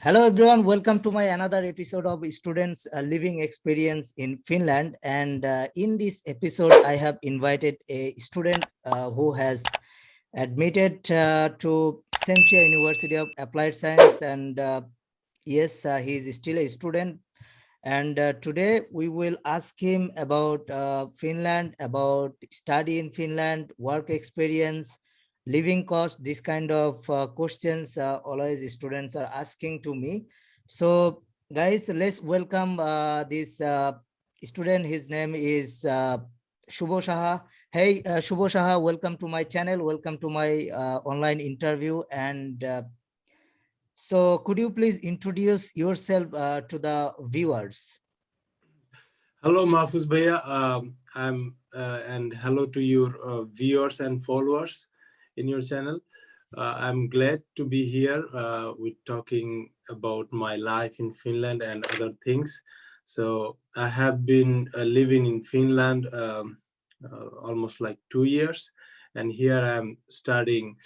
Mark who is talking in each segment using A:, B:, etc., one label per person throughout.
A: Hello everyone, welcome to my another episode of Students Living Experience in Finland. And in this episode, I have invited a student who has admitted to Centria University of Applied Science. And yes, he is still a student. And today we will ask him about Finland, about study in Finland, work experience, living cost, this kind of questions always students are asking to me. So guys, let's welcome this student. His name is Shubho Shaha. Hey, Shubho Shaha, welcome to my channel. Welcome to my online interview. And so could you please introduce yourself to the viewers?
B: Hello, Mahfuz Bhaiya. And hello to your viewers and followers in your channel. I'm glad to be here with talking about my life in Finland and other things. So I have been living in Finland almost like 2 years, and here I'm studying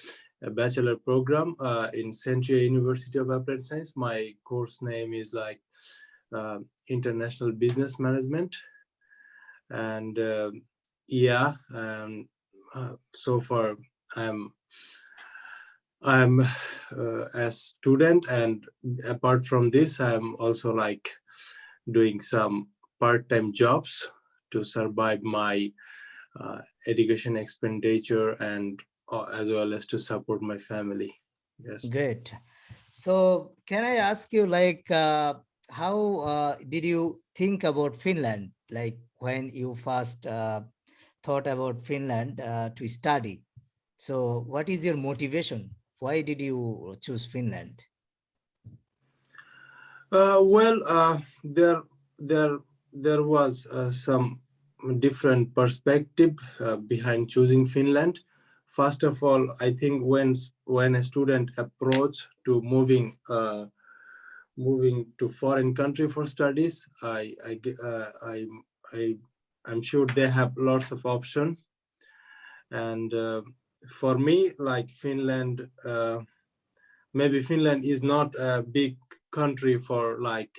B: a bachelor program in Centria University of Applied Science. My course name is like International Business Management, and so far I'm a student, and apart from this I'm also like doing some part-time jobs to survive my education expenditure, and as well as to support my family. Yes.
A: Great. So can I ask you, like, how did you think about Finland? Like when you first thought about Finland to study. So what is your motivation? Why did you choose Finland?
B: There there there was some different perspective behind choosing Finland. First of all, I think when a student approach to moving to foreign country for studies, I I'm sure they have lots of option, and for me, like Finland, maybe Finland is not a big country for like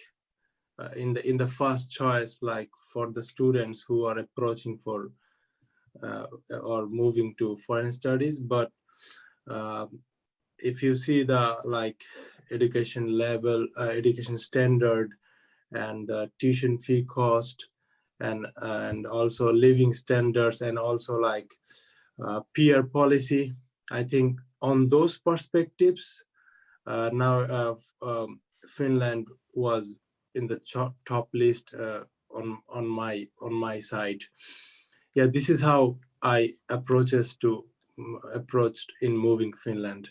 B: in the first choice, like for the students who are approaching for or moving to foreign studies. But uh, if you see the like education level, education standard, and the tuition fee cost, and also living standards, and also like peer policy, I think on those perspectives, now Finland was in the top list on my side. Yeah, this is how I approached in moving Finland.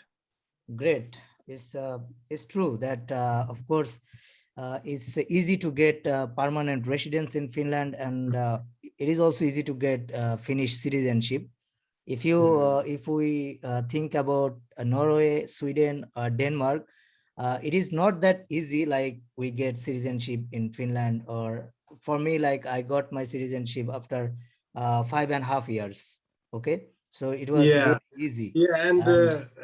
A: Great. It's true that, of course, it's easy to get permanent residence in Finland, and it is also easy to get Finnish citizenship. If we think about Norway, Sweden, or Denmark, it is not that easy. Like we get citizenship in Finland, or for me, like I got my citizenship after 5.5 years. Okay, so it was
B: Yeah,
A: very easy.
B: yeah,
A: And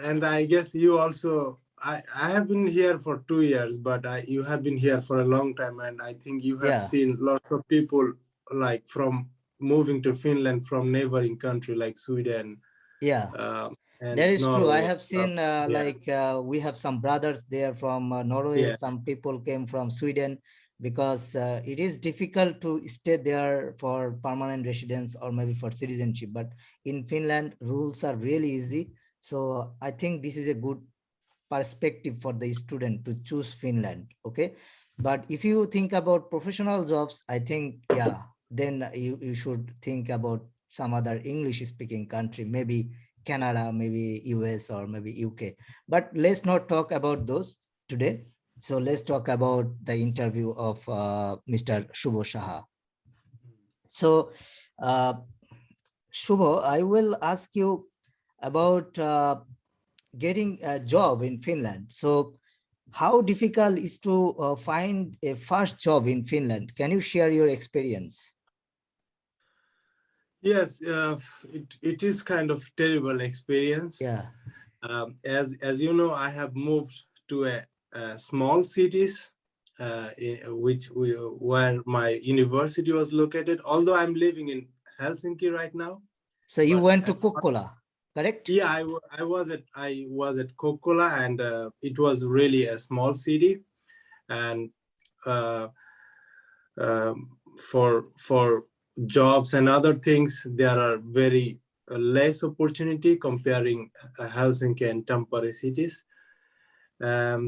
B: and I guess you also. I have been here for 2 years, but you have been here for a long time, and I think you have
A: yeah,
B: seen lots of people like from moving to Finland from neighboring country like Sweden
A: yeah.
B: and
A: That is true. I
B: Norway.
A: have seen
B: Yeah,
A: we have some brothers there from Norway.
B: yeah,
A: Some people came from Sweden because it is difficult to stay there for permanent residence or maybe for citizenship. But in Finland, rules are really easy. So I think this is a good perspective for the student to choose Finland. Okay. But if you think about professional jobs, I think, yeah, then you should think about some other English speaking country, maybe Canada, maybe US, or maybe UK. But let's not talk about those today. So let's talk about the interview of Mr. Shubho Shaha. So, uh, Shubho, I will ask you about getting a job in Finland. So how difficult is to find a first job in Finland? Can you share your experience?
B: yes. It is kind of terrible experience.
A: Yeah,
B: As you know, I have moved to a small cities, where my university was located. Although I'm living in Helsinki right now,
A: So you
B: but
A: went to
B: at
A: Kokkola, correct?
B: yeah, I was at Kokkola, and it was really a small city, and uh, for jobs and other things, there are very less opportunity comparing Helsinki and Tampere cities.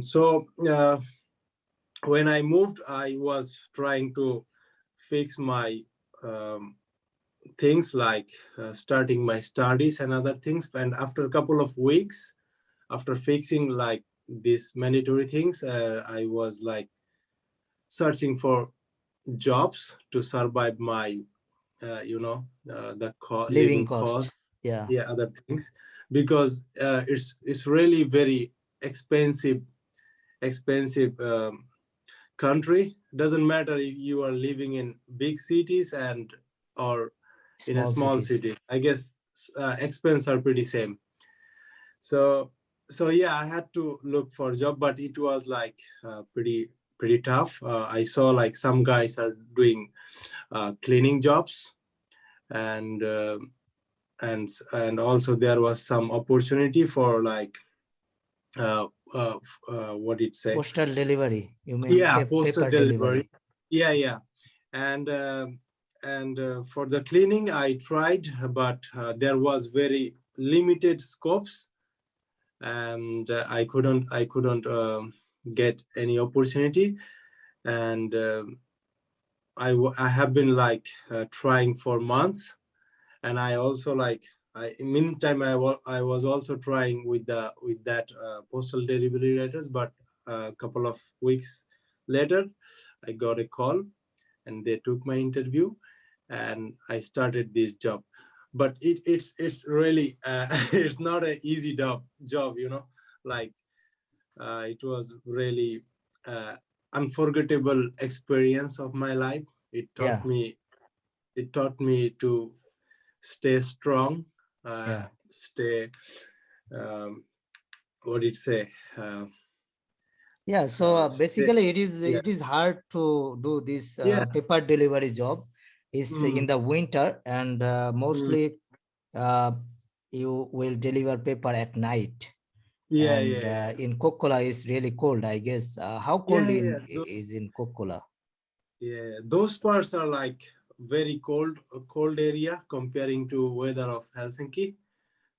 B: So when I moved, I was trying to fix my um, things, like starting my studies and other things. And after a couple of weeks, after fixing like these mandatory things, I was like searching for jobs to survive my the
A: Living
B: living
A: cost.
B: cost,
A: Yeah.
B: yeah, other things, because it's really very expensive country. Doesn't matter if you are living in big cities and or in a
A: Small
B: small
A: cities.
B: city. I guess expense are pretty same. So so yeah, I had to look for a job, but it was like pretty tough. I saw like some guys are doing cleaning jobs, and and also there was some opportunity for like what did it say,
A: Postal delivery. You mean
B: yeah, postal
A: paper
B: delivery,
A: delivery?
B: yeah. And for the cleaning I tried, but there was very limited scopes, and I couldn't get any opportunity. And I have been like trying for months, and I also like in meantime I was also trying with that postal delivery letters. But a couple of weeks later I got a call, and they took my interview, and I started this job. But it's really it's not an easy job, like it was really uh, unforgettable experience of my life. it taught
A: Yeah.
B: me it taught me to stay strong,
A: Yeah.
B: stay what did it say, uh,
A: Yeah. So
B: stay,
A: basically,
B: yeah,
A: it is hard to do this
B: yeah,
A: paper delivery job. Is in
B: mm,
A: the winter, and
B: mm,
A: mostly uh, you will deliver paper at night.
B: yeah,
A: And
B: yeah, yeah,
A: in Kokkola is really cold, I guess. How
B: yeah,
A: cold
B: yeah.
A: is in Kokkola?
B: Yeah, those parts are like very cold area comparing to weather of Helsinki.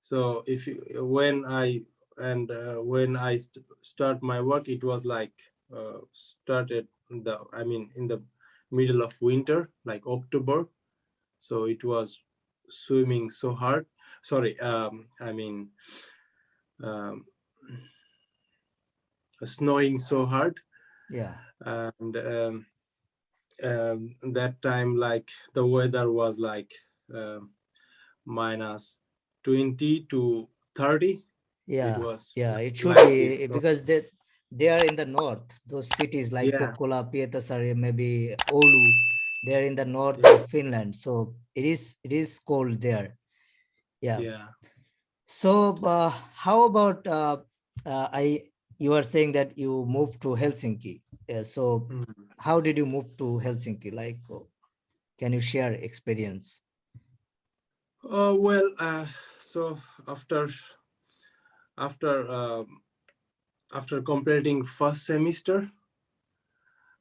B: So if you, when I start my work, it was like started in the middle of winter, like October. So it was swimming so hard. Sorry, um, snowing so hard,
A: Yeah.
B: and that time like the weather was like minus 20 to 30. It
A: Yeah,
B: was
A: yeah, it should
B: like this.
A: be
B: So
A: because they are in the north. Those cities like
B: yeah,
A: Kokkola, Pietarsaari, maybe Oulu, they are in the north of Finland. So it is cold there. Yeah.
B: yeah.
A: So how about I you are saying that you moved to Helsinki. So
B: Mm.
A: how did you move to Helsinki? Like, can you share experience?
B: Well, so after after completing first semester,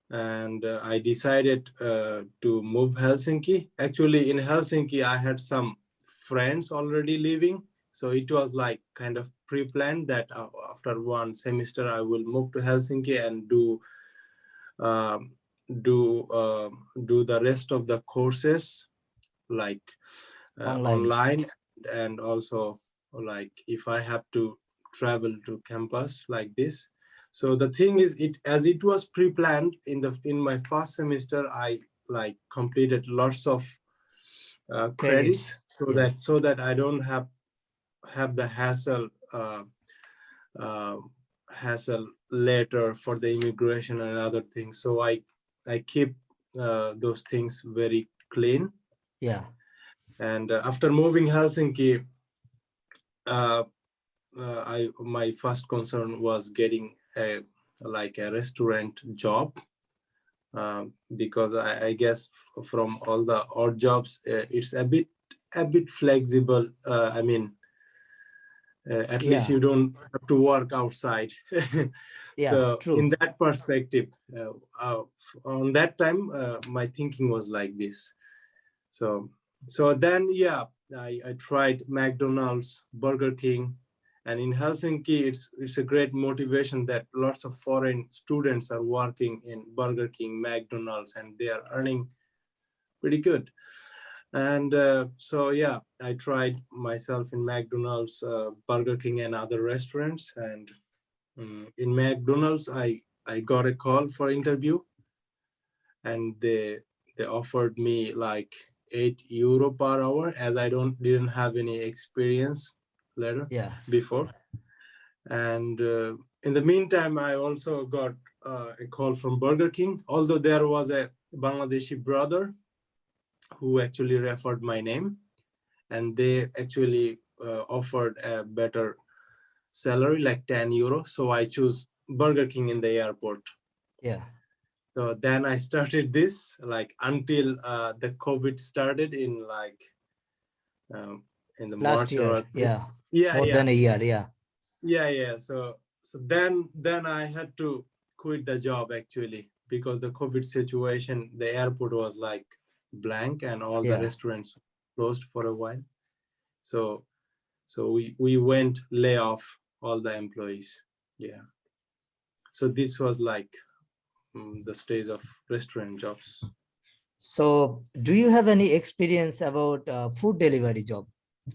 B: and I decided to move Helsinki. Actually, in Helsinki, I had some friends already living, so it was like kind of pre-planned that after one semester I will move to Helsinki and um, do the rest of the courses, like
A: Online.
B: online, and also like if I have to travel to campus like this. So the thing is, it as it was pre-planned in my first semester, I like completed lots of
A: Credits.
B: credits, so
A: Yeah.
B: that I don't have the uh, hassle later for the immigration and other things. So I keep those things very clean.
A: Yeah.
B: And after moving Helsinki, uh, I my first concern was getting a like a restaurant job, because I guess from all the odd jobs, it's a bit flexible. I mean, at least
A: Yeah,
B: you don't have to work outside.
A: yeah,
B: So in
A: true.
B: that perspective, on that time, my thinking was like this. So then, yeah, I tried McDonald's, Burger King, and in Helsinki, it's a great motivation that lots of foreign students are working in Burger King, McDonald's, and they are earning pretty good. And so yeah, I tried myself in McDonald's, Burger King, and other restaurants. And in McDonald's, I got a call for interview, and they offered me like €8 per hour, as I didn't have any experience later
A: Yeah,
B: before. And in the meantime, I also got a call from Burger King, although there was a Bangladeshi brother who actually referred my name, and they actually offered a better salary, like €10. So I choose Burger King in the airport.
A: yeah.
B: So then I started this, like, until the COVID started in like um, in the
A: Last
B: March or
A: year,
B: April.
A: yeah,
B: Yeah,
A: more
B: yeah,
A: than a year, yeah.
B: yeah. So then I had to quit the job actually, because the COVID situation, the airport was like blank and all the
A: Yeah.
B: restaurants closed for a while. So we went lay off all the employees. Yeah. So this was like the stage of restaurant jobs.
A: So, do you have any experience about food delivery job?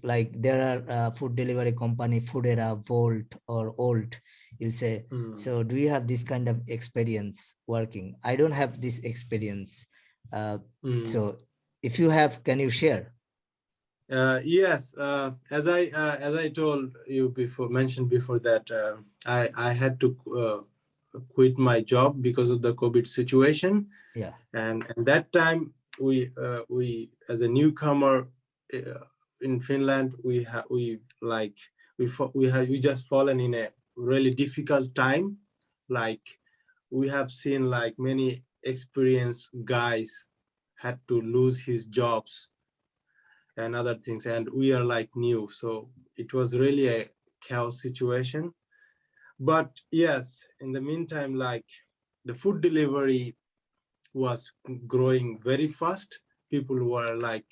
A: Like there are food delivery company, Foodera, Volt, or Olt, you say.
B: Mm.
A: So, do you have this kind of experience working? I don't have this experience. Uh,
B: Mm.
A: so, if you have, can you share?
B: Yes, as I told you before, mentioned before, that I had to quit my job because of the COVID situation,
A: Yeah,
B: and at that time we as a newcomer uh, in Finland, we like we just fallen in a really difficult time. Like, we have seen like many experienced guys had to lose his jobs and other things, and we are like new, so it was really a chaos situation. But yes, in the meantime, like, the food delivery was growing very fast. People were like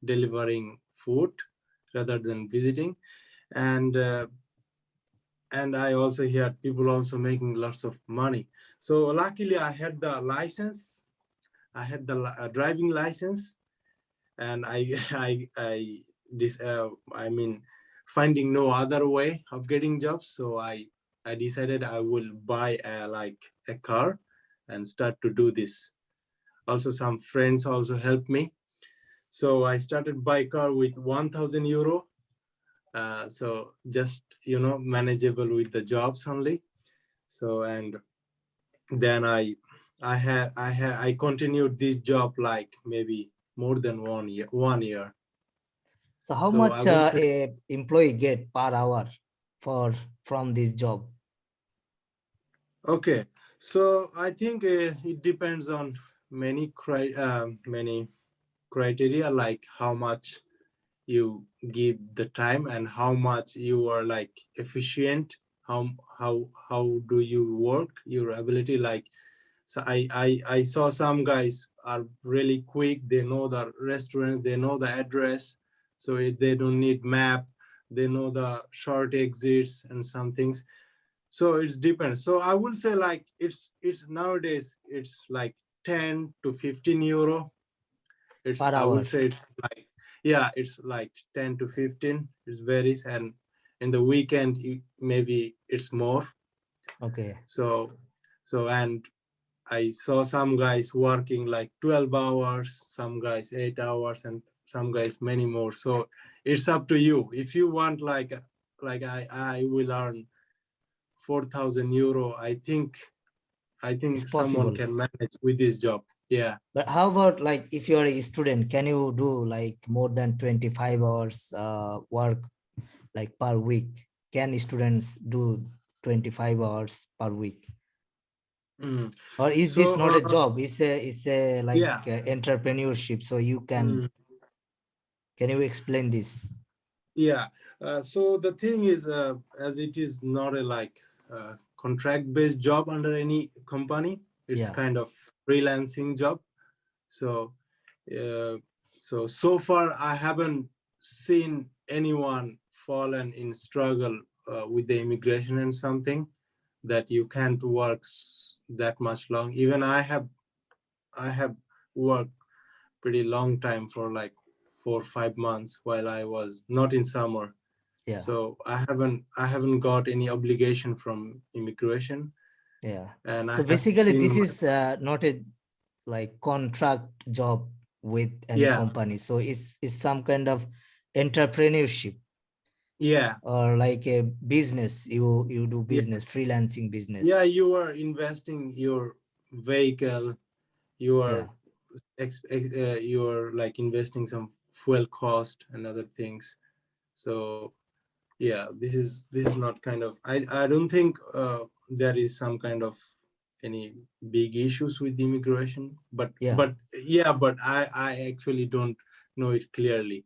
B: delivering food rather than visiting. And I also heard people also making lots of money. So luckily I had the license, I had the driving license, and I mean, finding no other way of getting jobs, so I decided I will buy like a car and start to do this. Also, some friends also helped me, so I started buy car with €1,000. So just, manageable with the jobs only. So, and then I continued this job like maybe more than 1 year.
A: so how
B: So I
A: much
B: will say,
A: a employee get per hour for from this job?
B: okay. So I think it depends on many criteria, like how much you give the time and how much you are like efficient. How do you work your ability? Like, so I saw some guys are really quick. They know the restaurants, they know the address, so they don't need map. They know the short exits and some things. So it's depends. So I will say like it's nowadays it's like 10 to 15 euro. It's,
A: Per
B: I will
A: hour.
B: say it's like, yeah, it's like 10 to 15. It varies, and in the weekend maybe it's more.
A: Okay.
B: So and I saw some guys working like 12 hours, some guys 8 hours, and some guys many more. So it's up to you. If you want like I will earn €4,000, I think
A: It's
B: someone
A: possible.
B: can manage with this job. Yeah.
A: But how about like if you're a student, can you do like more than 25 hours work like per week? Can students do 25 hours per week?
B: Mm.
A: Or is this
B: So
A: not a job? It's a like
B: yeah.
A: entrepreneurship. So you
B: Mm.
A: can you explain this?
B: Yeah. So the thing is, as it is not a like contract-based job under any company, it's
A: Yeah,
B: kind of freelancing job. So, uh, so far I haven't seen anyone fallen in struggle with the immigration and something that you can't work that much long. Even I have worked pretty long time for like 4 or 5 months while I was not in summer.
A: yeah,
B: So I haven't got any obligation from immigration,
A: yeah.
B: and I
A: So
B: have
A: basically,
B: seen
A: this
B: my,
A: is not a like contract job with any
B: yeah,
A: company. So it's some kind of entrepreneurship
B: yeah,
A: or like a business. You do
B: yeah,
A: business, freelancing
B: yeah.
A: business.
B: You are investing your vehicle. You
A: Yeah,
B: are you are like investing some fuel cost and other things. So yeah, this is not kind of, I don't think there is some kind of any big issues with immigration,
A: yeah,
B: but I actually don't know it clearly.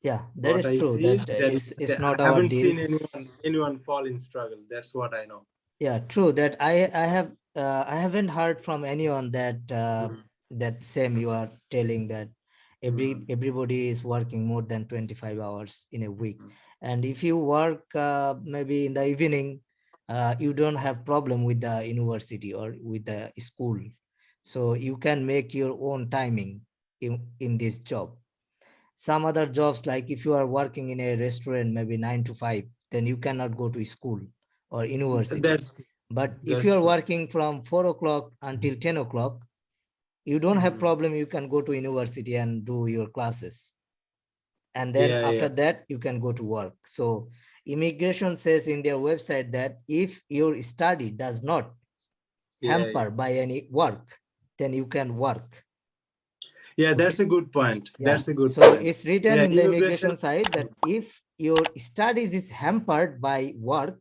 A: yeah. That
B: What
A: is
B: I
A: true.
B: see is
A: That
B: that
A: is
B: I
A: not our
B: haven't
A: deal.
B: seen anyone fall in struggle. That's what I know.
A: Yeah, true. That I haven't heard from anyone that
B: Mm,
A: that same you are telling that
B: mm,
A: everybody is working more than 25 hours in a week.
B: mm.
A: And if you work maybe in the evening, you don't have problem with the university or with the school. So you can make your own timing in this job. Some other jobs, like if you are working in a restaurant maybe 9 to 5, then you cannot go to school or university.
B: That's
A: But if you
B: that's
A: are
B: true.
A: working from 4 o'clock until 10 o'clock, you don't have
B: Mm.
A: problem, you can go to university and do your classes, and then
B: Yeah,
A: after
B: yeah,
A: that you can go to work. So immigration says in their website that if your study does not
B: yeah, yeah.
A: hamper by any work, then you can work.
B: Yeah,
A: Okay.
B: that's a good point.
A: Yeah,
B: That's a good
A: so
B: point.
A: it's written
B: Yeah,
A: in the
B: immigration.
A: immigration side that if your studies is hampered by work,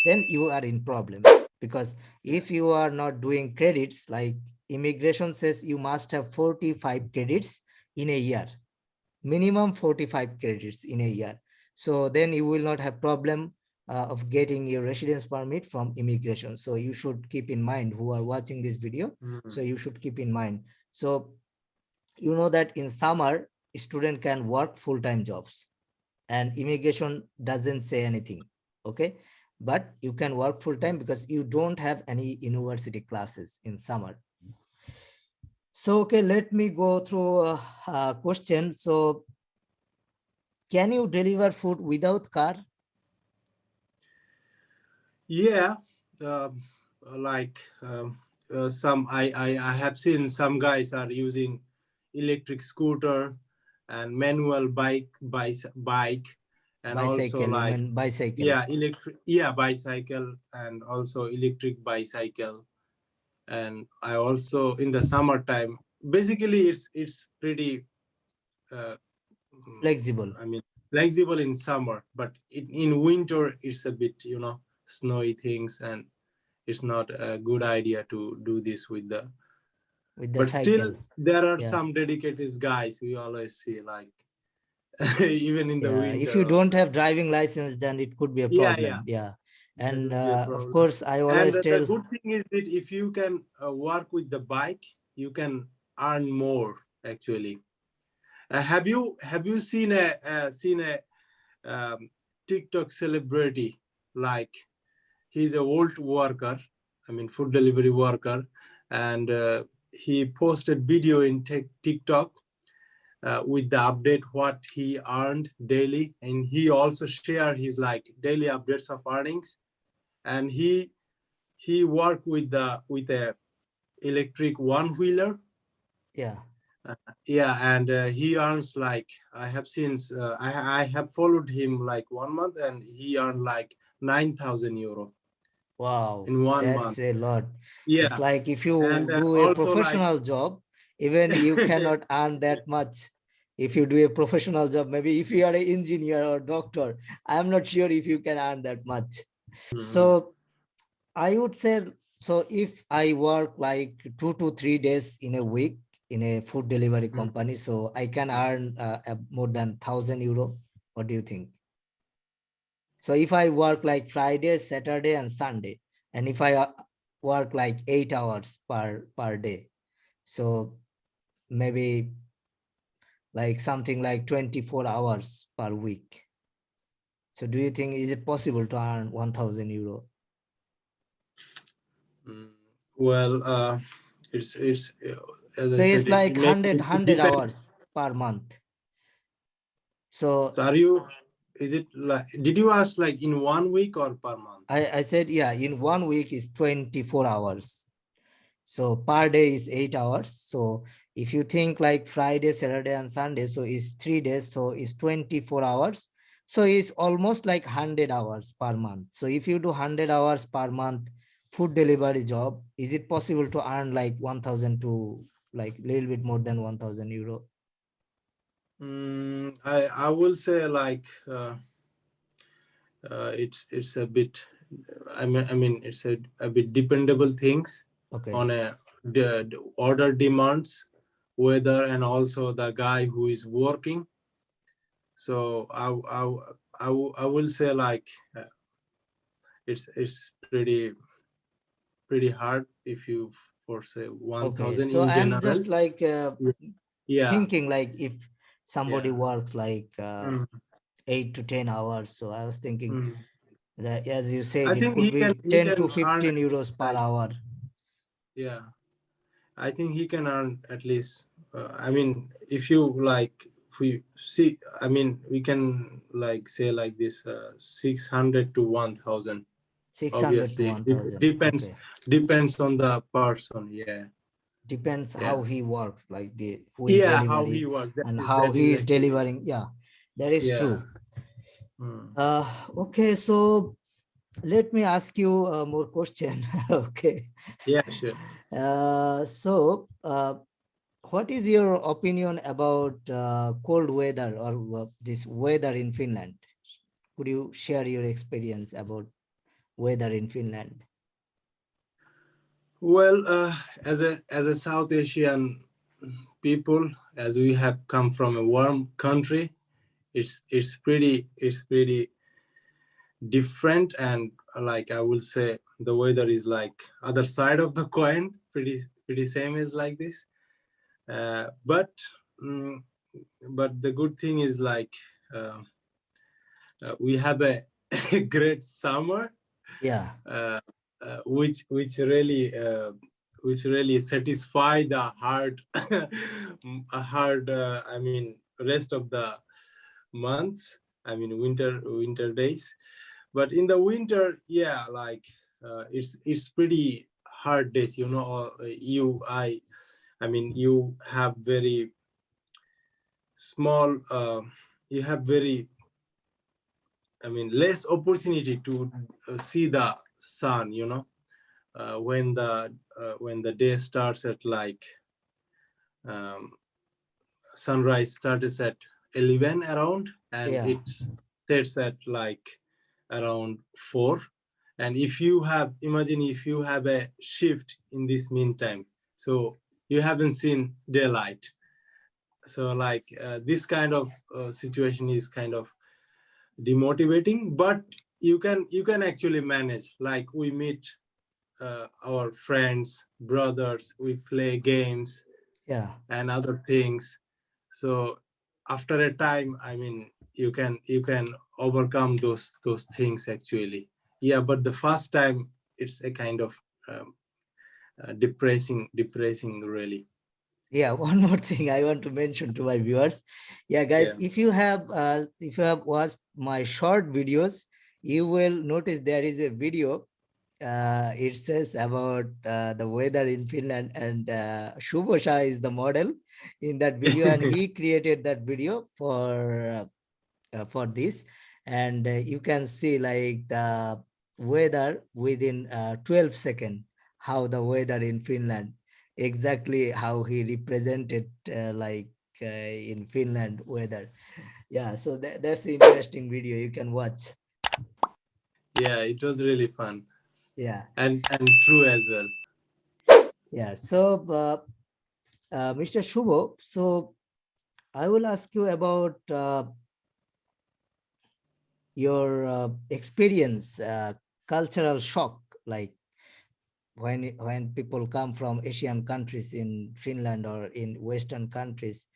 A: then you are in problem. Because
B: Yeah.
A: if you are not doing credits, like immigration says you must have 45 credits in a year, minimum 45 credits in a year. So then you will not have problem of getting your residence permit from immigration. So you should keep in mind, who are watching this video,
B: Mm.
A: so you should keep in mind. So you know that in summer student can work full-time jobs and immigration doesn't say anything. Okay, but you can work full-time because you don't have any university classes in summer. So okay, let me go through a question. So can you deliver food without car?
B: Yeah, um, like some I have seen some guys are using electric scooter and manual bike, and also
A: Bicycle, you
B: like,
A: mean bicycle?
B: yeah, electric, yeah, bicycle, and also electric bicycle. And I also in the summertime, basically it's pretty uh,
A: Flexible.
B: I mean, flexible in summer, but in winter it's a bit, snowy things, and it's not a good idea to do this with the.
A: With the
B: But still,
A: cycle.
B: there are
A: Yeah,
B: some dedicated guys we always see, like even in the
A: yeah, if
B: winter
A: you don't
B: also.
A: have driving license then it could be a
B: Yeah, yeah,
A: problem. Yeah.
B: that
A: And
B: would be a
A: of
B: problem.
A: course I
B: And
A: always
B: the
A: tell.
B: good thing is that if you can work with the bike, you can earn more actually. Have you seen a TikTok celebrity, like he's a Volt worker, I mean food delivery worker, and he posted video in TikTok with the update what he earned daily, and he also share his like daily updates of earnings. And he worked with a electric one wheeler.
A: Yeah.
B: Yeah, and he earns like, I have seen I have followed him like 1 month, and he earned like 9,000 euro
A: Wow,
B: in 1 month.
A: that's a lot. It's
B: Yeah,
A: like if
B: and
A: you do a
B: also like
A: professional job, even you cannot earn that much. If you do a professional job, maybe if you are an engineer or doctor, I'm not sure if you can earn that much.
B: Mhm.
A: So I would say So if I work like 2 to 3 days in a week in a food delivery
B: Mm.
A: company, so I can earn more than 1,000 euro. What do you think? So if I work like Friday, Saturday, and Sunday, and if I work like 8 hours per day, so maybe like something like 24 hours per week. So do you think is it possible to earn 1,000 euro?
B: Mm. Well, it's as I
A: So it's
B: said,
A: like
B: maybe
A: 100
B: it
A: 100
B: depends.
A: hours per month. So
B: So are you? Is it like? Did you ask like in 1 week or per month?
A: I said, yeah, in 1 week is 24 hours. So per day is 8 hours. So if you think like Friday, Saturday, and Sunday, so it's 3 days. So it's 24 hours. So it's almost like 100 hours per month. So if you do 100 hours per month food delivery job, is it possible to earn like 1,000 to like a little bit more than 1,000 euro?
B: I will say like it's a bit. I mean it's a bit dependable things
A: Okay.
B: on the order demands, weather, and also the guy who is working. So I will say like it's pretty hard if you for say
A: Okay.
B: 1,000
A: So
B: in
A: I'm
B: general.
A: just like
B: Yeah,
A: thinking like if somebody
B: yeah.
A: works like
B: Mm,
A: 8 to 10 hours. So I was thinking
B: mm.
A: that, as you said,
B: I
A: it
B: think
A: could be
B: he
A: 10
B: can
A: to
B: earn
A: 15 euros per
B: like,
A: hour.
B: yeah, I think he can earn at least. I mean, if you like, if we see, I mean, we can like say like this, 600 to 1,000.
A: 600 to
B: Obviously, it
A: 1,000.
B: depends
A: Okay.
B: depends on the person. Yeah,
A: Depends
B: yeah,
A: how he works, like the who is
B: yeah. How he
A: delivery
B: works. That
A: and
B: is
A: how
B: that
A: he
B: is
A: is
B: actually,
A: delivering. Yeah, that is
B: yeah.
A: true.
B: Mm.
A: Uh, okay, so let me ask you more question. Okay.
B: Yeah, sure.
A: So what is your opinion about cold weather or this weather in Finland? Could you share your experience about weather in Finland?
B: Well, as a South Asian people, as we have come from a warm country, it's pretty different, and like I will say the weather is like other side of the coin, pretty same as like this, but mm, but the good thing is like uh, we have a, a great summer,
A: Yeah,
B: uh, which really satisfy the heart a hard I mean rest of the months, I mean winter days. But in the winter, yeah, like it's pretty hard days, I mean you have very small, you have very, I mean less opportunity to see the sun, when the day starts at like, um, sunrise starts at 11 around, and
A: yeah,
B: it sets at like around 4. And if you have, imagine if you have a shift in this meantime, so you haven't seen daylight. So like this kind of situation is kind of demotivating, but you can actually manage. Like we meet our friends, brothers, we play games
A: yeah.
B: and other things. So after a time, I mean, you can overcome those things actually. Yeah, but the first time it's a kind of um, depressing really.
A: Yeah, one more thing I want to mention to my viewers. Yeah, guys,
B: Yeah.
A: if you have watched my short videos, you will notice there is a video. It says about the weather in Finland, and Shubhosha is the model in that video, and he created that video for this, and you can see like the weather within 12 seconds, how the weather in Finland, exactly how he represented in Finland weather. Yeah, so that's the interesting video you can watch.
B: Yeah, it was really fun.
A: Yeah.
B: and true as well.
A: Yeah. So, Mr. Shubho, so I will ask you about your experience, cultural shock, like when people come from Asian countries in Finland or in Western countries,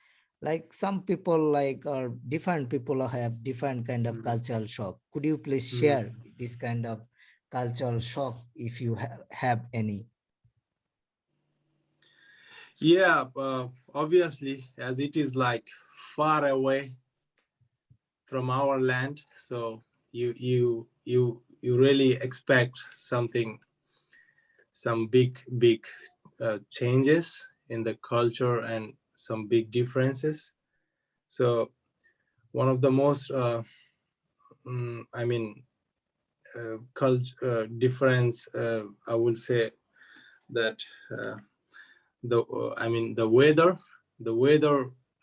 A: like some people like or different people have different kind of
B: Mhm.
A: cultural shock. Could you please
B: Mhm.
A: share this kind of cultural shock if you have any?
B: Yeah, obviously, as it is like far away from our land, so you really expect something, some big changes in the culture and some big differences. So one of the most I mean difference, I would say that I mean the weather,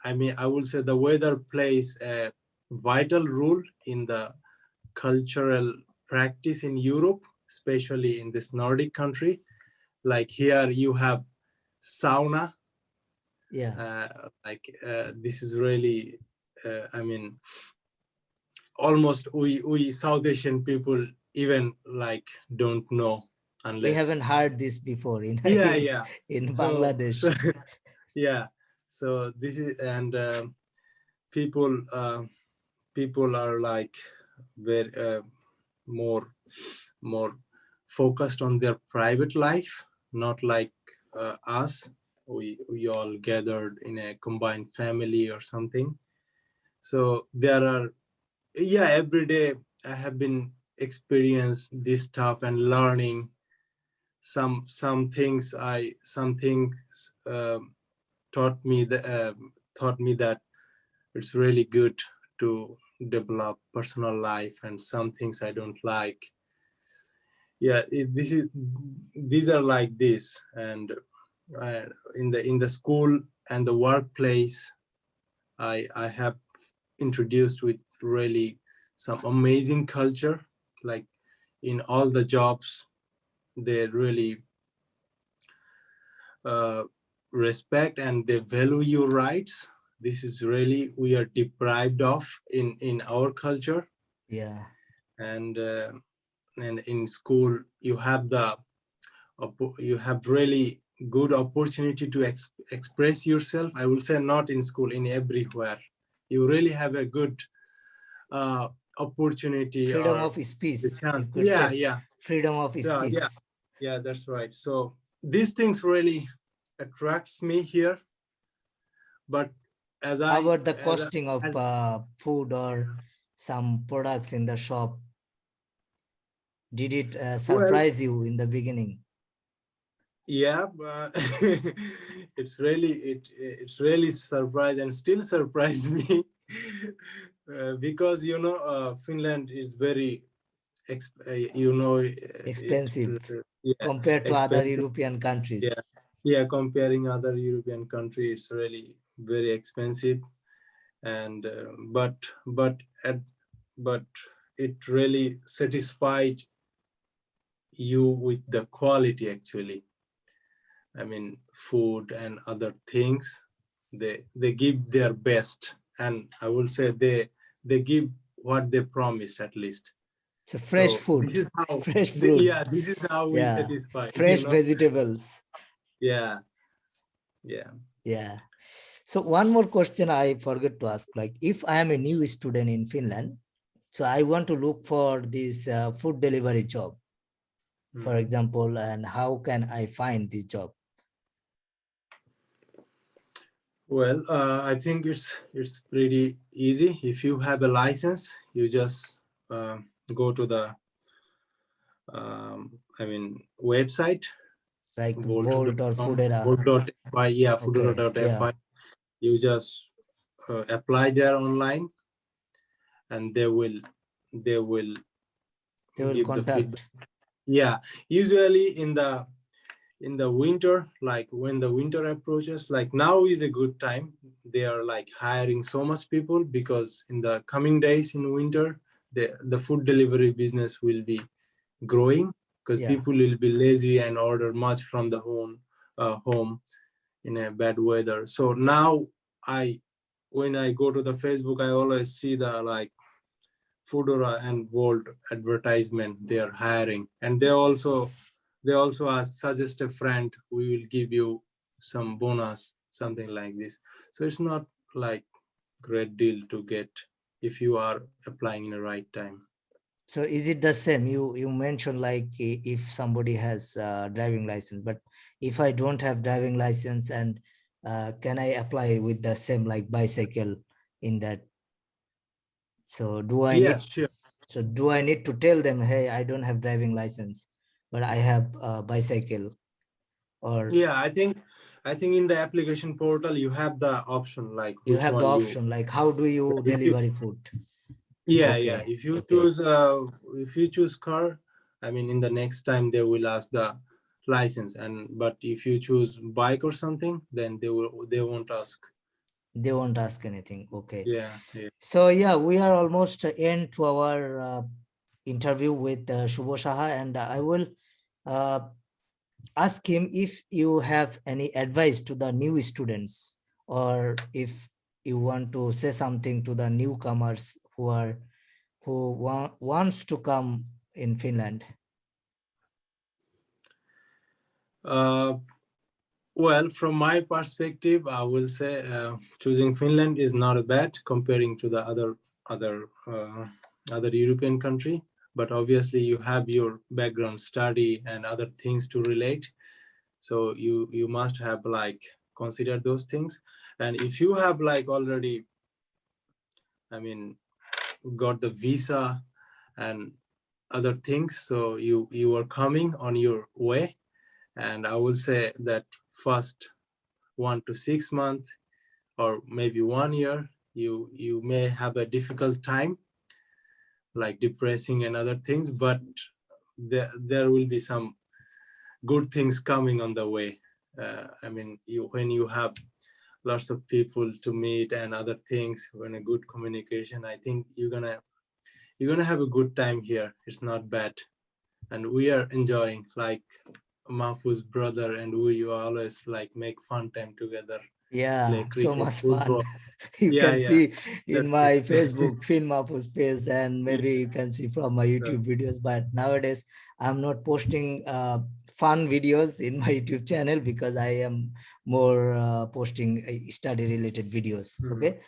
B: I mean I would say the weather plays a vital role in the cultural practice in Europe, especially in this Nordic country. Like here you have sauna,
A: Yeah,
B: this is really I mean almost we South Asian people even like don't know
A: we
B: unless.
A: haven't heard this before in
B: Yeah, yeah.
A: in
B: So
A: Bangladesh.
B: yeah, so this is, and people people are like very more more focused on their private life, not like us. We all gathered in a combined family or something. So there are, yeah, every day I have been experience this stuff and learning some things taught me that it's really good to develop personal life, and some things I don't like. Yeah, this is, these are like this. And uh, in the school and the workplace, I have introduced with really some amazing culture. Like in all the jobs, they really uh, respect and they value your rights. This is really we are deprived of in our culture.
A: Yeah,
B: And and in school you have the you have really good opportunity to express yourself. I will say not in school, in everywhere you really have a good uh, opportunity
A: freedom
B: or
A: of
B: the
A: speech, you
B: chance.
A: could
B: Yeah,
A: say.
B: yeah,
A: Freedom of
B: yeah,
A: speech.
B: yeah, yeah, that's right. So these things really attracts me here. But as
A: How
B: I
A: about the
B: as I,
A: costing of
B: as
A: food or
B: yeah.
A: some products in the shop? Did it
B: Well,
A: surprise you in the beginning?
B: yeah, but it's really it's really surprised and still surprised me. Because Finland is very it
A: Expensive
B: yeah,
A: compared to other
B: expensive.
A: European
B: Yeah,
A: countries.
B: yeah, comparing other European countries, it's really very expensive. And at but it really satisfied you with the quality actually. I mean, food and other things, they give their best, and I will say they give what they promised at least.
A: So fresh
B: So this
A: food,
B: is how,
A: fresh fruit.
B: yeah, this is how we
A: Yeah,
B: satisfy,
A: fresh vegetables.
B: Yeah, yeah.
A: Yeah. So one more question I forget to ask, like if I am a new student in Finland, so I want to look for this food delivery job, for
B: Mhm.
A: example, and how can I find this job?
B: Well, I think it's pretty easy. If you have a license, you just go to the I mean website
A: Like Volt or
B: volt.com,
A: Foodera?
B: volt.fi, yeah,
A: Okay,
B: foodora.fi.
A: yeah,
B: You just apply there online, and they will
A: they will
B: give the feedback.
A: contact.
B: Yeah, usually in the winter, like when the winter approaches, like now is a good time. They are like hiring so much people, because in the coming days in winter, the food delivery business will be growing because
A: Yeah.
B: people will be lazy and order much from the home in a bad weather. So now I when I go to the Facebook, I always see the like Foodora and Volt advertisement they are hiring, and they also ask suggest a friend, we will give you some bonus, something like this. So it's not like great deal to get if you are applying in the right time.
A: So is it the same? You mentioned like if somebody has driving license, but if I don't have driving license, and can I apply with the same like bicycle in that? So
B: Yeah, sure.
A: do I need to tell them, hey, I don't have driving license, but I have a bicycle, or
B: Yeah, I think in the application portal you have the option like
A: you
B: which
A: have the
B: one you.
A: option like how do you
B: If you,
A: delivery food?
B: yeah,
A: Okay,
B: if you
A: okay.
B: choose car, I mean in the next time they will ask the license, and but if you choose bike or something, then they won't ask.
A: They won't ask anything. Okay.
B: Yeah, yeah.
A: So yeah, we are almost end to our interview with Shubho Saha, and I will uh, ask him if you have any advice to the new students, or if you want to say something to the newcomers who wants to come in Finland.
B: uh, well, from my perspective, I will say choosing Finland is not a bad comparing to the other European country. But obviously, you have your background study and other things to relate. So you must have like consider those things. And if you have like already, I mean, got the visa and other things, so you are coming on your way. And I will say that first 1 to 6 months or maybe 1 year, you may have a difficult time like depressing and other things, but there will be some good things coming on the way. I mean, when you have lots of people to meet and other things, when a good communication, I think you're gonna have a good time here. It's not bad, and we are enjoying like Mahfouz's brother and we always like make fun time together, play
A: Yeah, so
B: cricket,
A: much fun.
B: football.
A: You
B: Yeah,
A: can
B: yeah,
A: see in
B: that's
A: my
B: it.
A: Facebook, Finn Mapus page, and
B: Yeah,
A: maybe you can see from my YouTube videos. But nowadays, I'm not posting fun videos in my YouTube channel because I am more posting study related videos.
B: mhm.
A: Okay.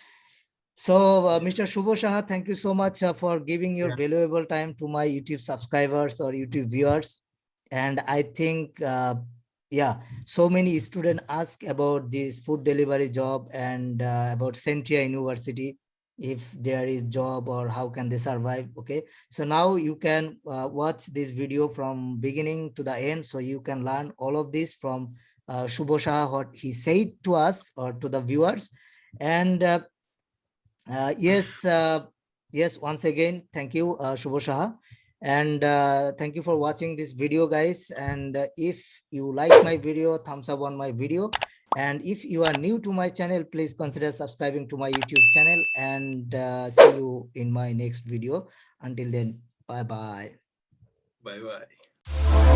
A: So,
B: Yeah,
A: Mr. Shubho Saha, thank you so much for giving your
B: yeah.
A: valuable time to my YouTube subscribers or YouTube viewers. And I think, yeah, so many students ask about this food delivery job and about Centria University, if there is job or how can they survive. Okay, so now you can watch this video from beginning to the end, so you can learn all of this from Shubho Saha, what he said to us or to the viewers. And yes, yes, once again, thank you, Shubho Saha. And thank you for watching this video, guys. And if you like my video, thumbs up on my video. And if you are new to my channel, please consider subscribing to my YouTube channel. And see you in my next video. Until then, bye-bye.
B: Bye bye.